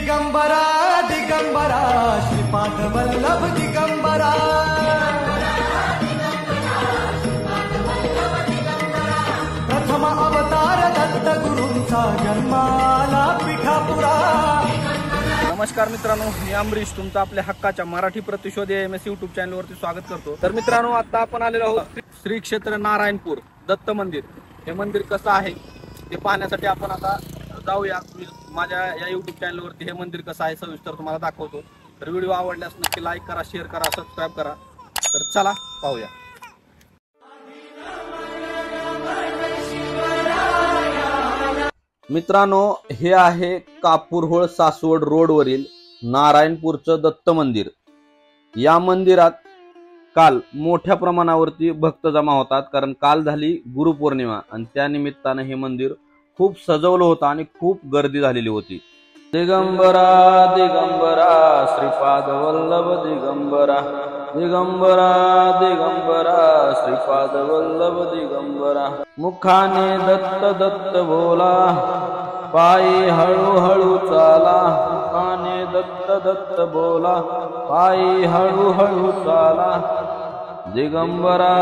दिगंबरा दिगंबरा श्रीपाद वल्लभ दिगंबरा प्रथम अवतार दत्त गुरूंचा जन्माला पिठापुरा। नमस्कार मित्रांनो, मी अमरीश तुमचं आपल्या हक्काच्या मराठी प्रतिशोध AMS YouTube चॅनलवरती स्वागत करतो। तर मित्रांनो, आता आपण आलेलो आहोत श्री क्षेत्र नारायणपूर दत्त मंदिर। हे मंदिर कसं आहे ते पाहण्यासाठी आपण आता जाऊया। माझ्या या YouTube चॅनलवरती हे मंदिर कसं आहे सविस्तर तुम्हाला दाखवतो। तर व्हिडिओ आवडल्यास नक्की लाईक करा, शेअर करा, सबस्क्राईब करा। तर चला पाहूया। मित्रांनो, हे आहे कापूरहोळ सासवड रोडवरील नारायणपूरचं दत्त मंदिर। या मंदिरात काल मोठ्या प्रमाणावरती भक्त जमा होतात, कारण काल झाली गुरुपौर्णिमा आणि त्या निमित्ताने हे मंदिर खूप सजवलं होतं आणि खूप गर्दी झालेली होती। दिगंबरा दिगंबरा श्रीपाद वल्लभ दिगंबरा दिगंबरा दिगंबरा श्रीपाद वल्लभ दिगंबरा। मुखाने दत्त दत्त बोला, पायी हळूहळू चाला। मुखाने दत्त दत्त बोला, पायी हळूहळू चाला। दिगंबरा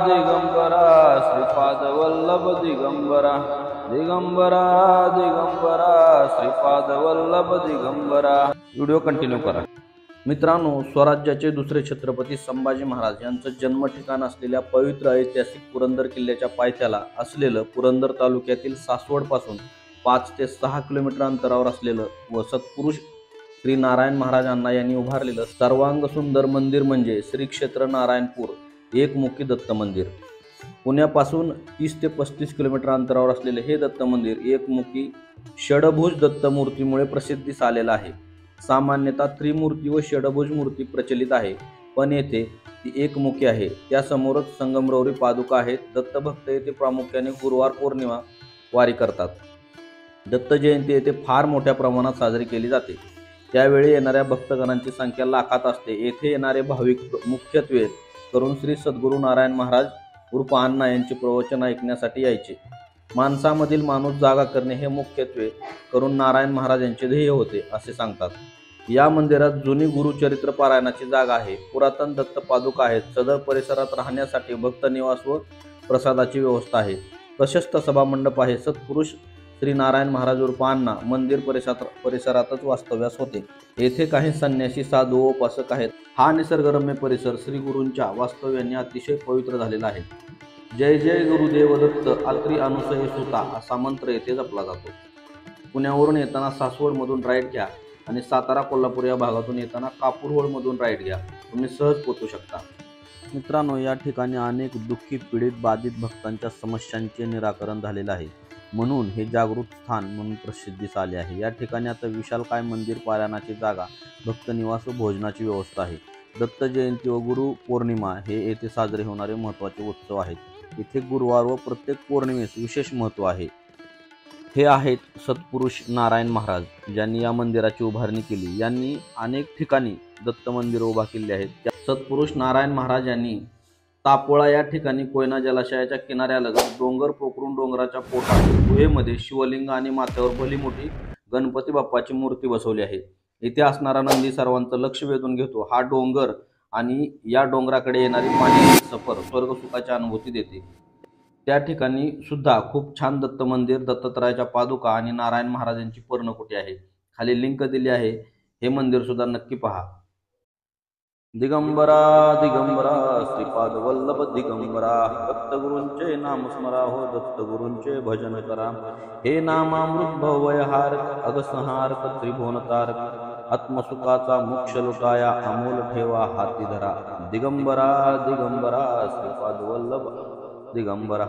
दिगंबरा श्रीपाद वल्लभ दिगंबरा दिगंबरा दिगंबरा श्रीपाद वल्लभ दिगंबरा। व्हिडिओ कंटिन्यू करा। मित्रांनो, स्वराज्याचे दुसरे छत्रपती संभाजी महाराज यांचं जन्म ठिकाण असलेल्या पवित्र ऐतिहासिक पुरंदर किल्ल्याच्या पायथ्याला असलेलं पुरंदर तालुक्यातील सासवड पासून 5 ते 6 किलोमीटर अंतरावर असलेलं व सत्पुरुष श्री नारायण महाराजांना यांनी उभारलेलं सर्वांग सुंदर मंदिर म्हणजे श्री क्षेत्र नारायणपूर एकमुखी दत्त मंदिर। पुण्यापासून 30 ते 35 किलोमीटर अंतरावर असलेले हे दत्त मंदिर एकमुखी षडभुज दत्त मूर्तीमुळे प्रसिद्धीस आलेलं आहे। सामान्यतः त्रिमूर्ती व षडभुज मूर्ती प्रचलित आहे, पण येथे ती एकमुखी आहे। त्यासमोरच संगमरवरी पादुका आहेत। दत्त भक्त येथे प्रामुख्याने गुरुवार पौर्णिमा वारी करतात। दत्त जयंती येथे फार मोठ्या प्रमाणात साजरी केली जाते। त्यावेळी येणाऱ्या भक्तगणांची संख्या लाखात असते। येथे येणारे भाविक मुख्यत्वे करून श्री सद्गुरू नारायण महाराज उर्फ अण्णा यांचे प्रवचन ऐकण्यासाठी यायचे। माणसामधील माणूस जागा करणे हे मुख्यत्वे करून नारायण महाराज यांचे ध्येय होते असे सांगतात। या मंदिरात जुनी गुरुचरित्र पारायणाची जागा आहे। पुरातन दत्त पादुका आहेत। सदर परिसरात राहण्यासाठी भक्त निवास व प्रसादाची व्यवस्था आहे। प्रशस्त सभा मंडप आहे। सत्पुरुष श्री नारायण महाराज उर्फ अण्णा मंदिर परिसरातच वास्तव्यास होते। येथे काही संन्यासी साधू व उपासक आहेत। हा निसर्गरम्य परिसर श्री गुरूंच्या वास्तव्याने अतिशय पवित्र झालेला आहे। जय जय गुरुदेव दत्त अत्री अनुसये सुता असा मंत्र येथे जपला जातो। पुण्यावरून येताना सासवडमधून राईट घ्या आणि सातारा कोल्हापूर या भागातून येताना कापूरहोळमधून राईट घ्या, तुम्ही सहज पोहोचू शकता। मित्रांनो, या ठिकाणी अनेक दुःखी पीडित बाधित भक्तांच्या समस्यांचे निराकरण झालेले आहे, म्हणून हे जागृत स्थान म्हणून प्रसिद्धीस आले आहे। या ठिकाणी आता विशालकाय मंदिर, पारायणाची जागा, भक्त निवास व भोजनाची व्यवस्था आहे। दत्त जयंती व गुरु पौर्णिमा हे येथे साजरे होणारे महत्त्वाचे उत्सव आहेत। इथे गुरुवार व प्रत्येक पौर्णिमेस विशेष महत्त्व आहे। हे आहेत सत्पुरुष नारायण महाराज, ज्यांनी या मंदिराची उभारणी केली। यांनी अनेक ठिकाणी दत्त मंदिर उभा केले आहेत। सत्पुरुष नारायण महाराज यांनी तापोळा या ठिकाणी कोयना जलाशयाच्या किनाऱ्यालगत डोंगर पोखरून डोंगराच्या पोटात गुहेमध्ये शिवलिंग आणि माथ्यावर भली मोठी गणपती बाप्पाची मूर्ती बसवली आहे। इथे असणारा नंदी सर्वांचं लक्ष वेधून घेतो। हा डोंगर आणि या डोंगराकडे येणारी पाण्याची सफर स्वर्ग सुखाची अनुभूती देते। त्या ठिकाणी सुद्धा खूप छान दत्त मंदिर, दत्तात्रयाच्या पादुका आणि नारायण महाराजांची पर्णकुटी आहे। खाली लिंक दिली आहे, हे मंदिर सुद्धा नक्की पहा। दिगंबरा दिगंबरा श्रीपाद वल्लभ दिगंबरा दत्तगुरूंचे नाम स्मरा हो, दत्तगुरूंचे भजन करा। हे नामामृत भवयहार अगसंहारक त्रिभुवनतारक आत्मसुखाचा मोक्ष लुटाया अमोल ठेवा हाती धरा। दिगंबरा दिगंबरा श्रीपाद वल्लभ दिगंबरा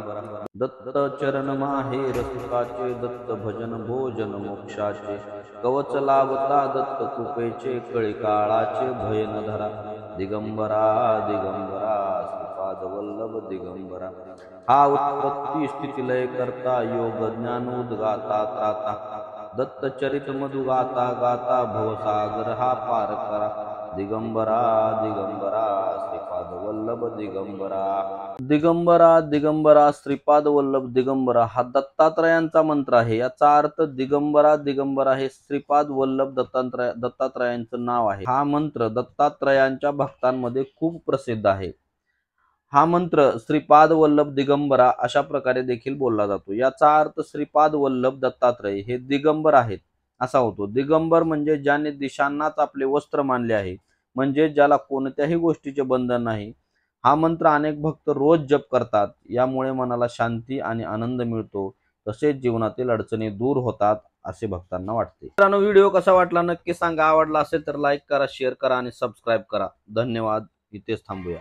दत्त चरण माहेर सुखाचे, दत्त भजन भोजन मोक्षाचे। कवच लाभता दत्त कृपेचे, कळी काळाचे भय न धरा। दिगंबरा दिगंबरा श्रीपाद वल्लभ दिगंबरा। हा उत्पत्ती स्थिती लय करता, योग ज्ञान उद्गाता त्राता। दत्त चरित मधु गाता गाता, भवसागर हा पार करा। दिगंबरा दिगंबरा श्रीपाद श्रीपाद वल्लभ दिगंबरा। दिगंबरा दिगंबरा श्रीपाद वल्लभ दिगंबरा हा दत्तात्रयांचा मंत्र आहे। याचा अर्थ दिगंबरा दिगंबरा हे श्रीपाद वल्लभ दत्तात्रयांचं नाव आहे। हा मंत्र दत्तात्रयांच्या भक्तांमध्ये खूप प्रसिद्ध आहे। हा मंत्र श्रीपाद वल्लभ दिगंबरा अशा प्रकारे देखील बोलला जातो। याचा अर्थ श्रीपाद वल्लभ दत्तात्रय हे दिगंबर आहेत असा होतो। दिगंबर म्हणजे ज्याने दिशांनाच आपले वस्त्र मानले आहे, म्हणजे ज्याला कोणत्याही गोष्टीचे बंधन नाही। हा मंत्र अनेक भक्त रोज जप करतात, यामुळे मनाला शांती आणि आनंद मिळतो, तसेच जीवनातील अडचणी दूर होतात असे भक्तांना वाटते। मित्रांनो, व्हिडिओ कसा वाटला नक्की सांगा। आवडला असेल तर लाईक करा, शेअर करा आणि सबस्क्राईब करा। धन्यवाद। इथेच थांबूया।